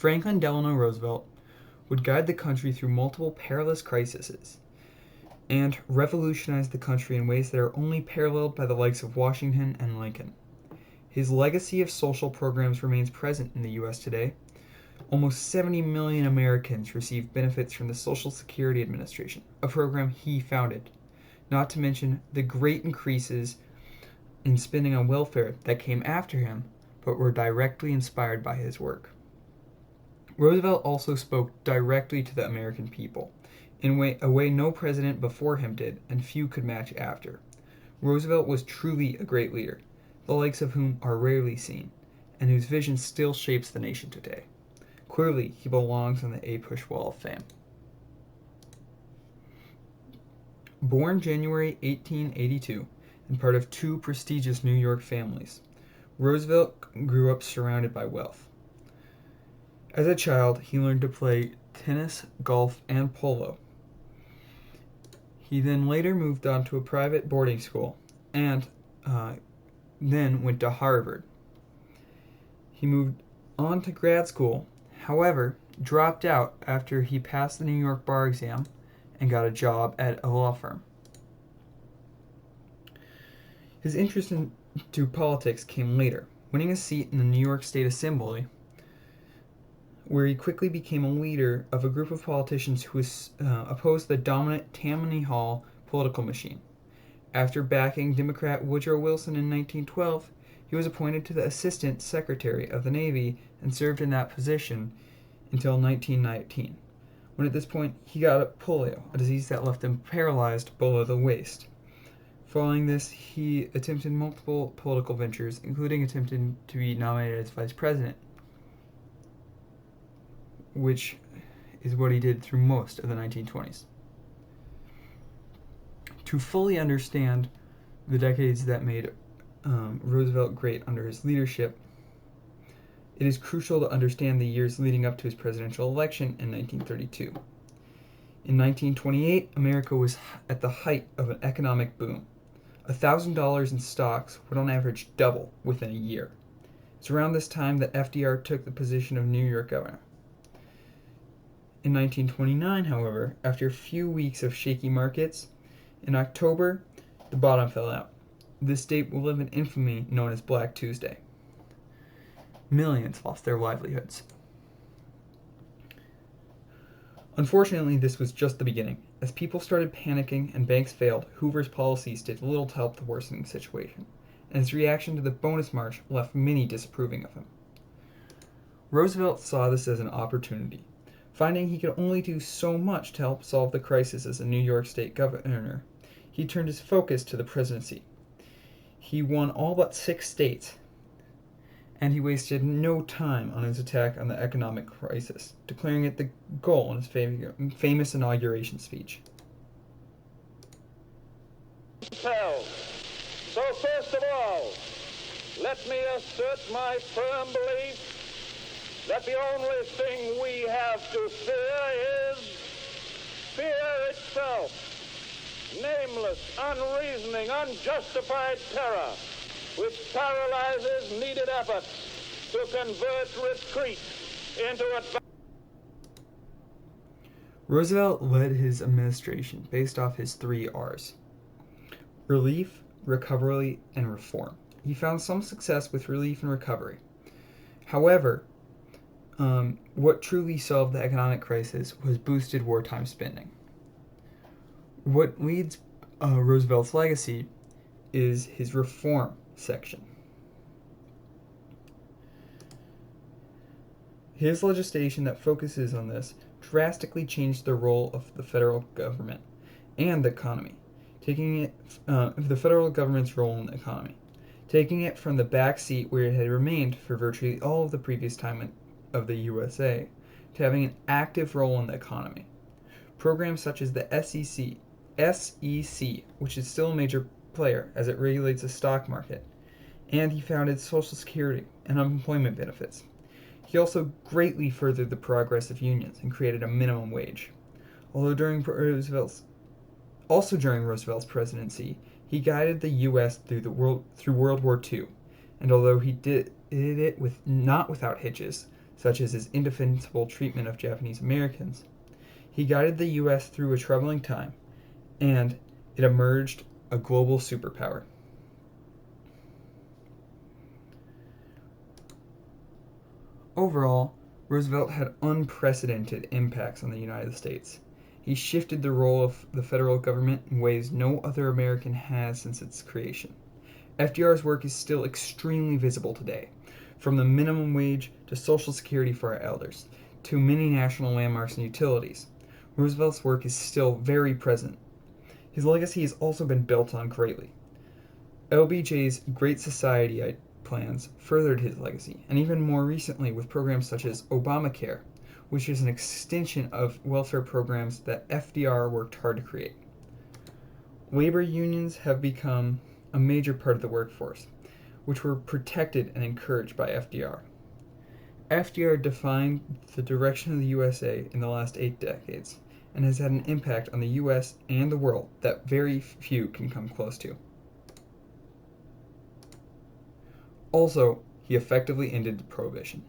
Franklin Delano Roosevelt would guide the country through multiple perilous crises and revolutionize the country in ways that are only paralleled by the likes of Washington and Lincoln. His legacy of social programs remains present in the U.S. today. Almost 70 million Americans receive benefits from the Social Security Administration, a program he founded, not to mention the great increases in spending on welfare that came after him, but were directly inspired by his work. Roosevelt also spoke directly to the American people, in a way no president before him did, and few could match after. Roosevelt was truly a great leader, the likes of whom are rarely seen, and whose vision still shapes the nation today. Clearly, he belongs on the APUSH Wall of Fame. Born January 1882 and part of two prestigious New York families, Roosevelt grew up surrounded by wealth. As a child, he learned to play tennis, golf, and polo. He then later moved on to a private boarding school and then went to Harvard. He moved on to grad school, however, dropped out after he passed the New York bar exam and got a job at a law firm. His interest into politics came later, winning a seat in the New York State Assembly, where he quickly became a leader of a group of politicians who opposed the dominant Tammany Hall political machine. After backing Democrat Woodrow Wilson in 1912, he was appointed to the Assistant Secretary of the Navy and served in that position until 1919, when at this point he got polio, a disease that left him paralyzed below the waist. Following this, he attempted multiple political ventures, including attempting to be nominated as vice president, which is what he did through most of the 1920s. To fully understand the decades that made Roosevelt great under his leadership, it is crucial to understand the years leading up to his presidential election in 1932. In 1928, America was at the height of an economic boom. $1,000 in stocks would on average double within a year. It's around this time that FDR took the position of New York governor. In 1929, however, after a few weeks of shaky markets, in October, the bottom fell out. This date will live in infamy known as Black Tuesday. Millions lost their livelihoods. Unfortunately, this was just the beginning. As people started panicking and banks failed, Hoover's policies did little to help the worsening situation, and his reaction to the bonus march left many disapproving of him. Roosevelt saw this as an opportunity. Finding he could only do so much to help solve the crisis as a New York State governor, he turned his focus to the presidency. He won all but 6 states, and he wasted no time on his attack on the economic crisis, declaring it the goal in his famous inauguration speech. So first of all, let me assert my firm belief that the only thing we have to fear is fear itself. Nameless, unreasoning, unjustified terror, which paralyzes needed efforts to convert retreat into advance. Roosevelt led his administration based off his 3 R's: relief, recovery, and reform. He found some success with relief and recovery. However, what truly solved the economic crisis was boosted wartime spending. What leads Roosevelt's legacy is his reform section. His legislation that focuses on this drastically changed the role of the federal government and the economy, taking the federal government's role in the economy, taking it from the back seat where it had remained for virtually all of the previous time of the USA to having an active role in the economy. Programs such as the SEC, which is still a major player as it regulates the stock market, and he founded Social Security and unemployment benefits. He also greatly furthered the progress of unions and created a minimum wage. During Roosevelt's presidency, he guided the U.S. through World War II, and although he did it not without hitches, such as his indefensible treatment of Japanese Americans. He guided the U.S. through a troubling time, and it emerged a global superpower. Overall, Roosevelt had unprecedented impacts on the United States. He shifted the role of the federal government in ways no other American has since its creation. FDR's work is still extremely visible today, from the minimum wage to Social Security for our elders, to many national landmarks and utilities. Roosevelt's work is still very present. His legacy has also been built on greatly. LBJ's Great Society plans furthered his legacy, and even more recently with programs such as Obamacare, which is an extension of welfare programs that FDR worked hard to create. Labor unions have become a major part of the workforce, which were protected and encouraged by FDR. FDR defined the direction of the USA in the last 8 decades, and has had an impact on the US and the world that very few can come close to. Also, he effectively ended Prohibition.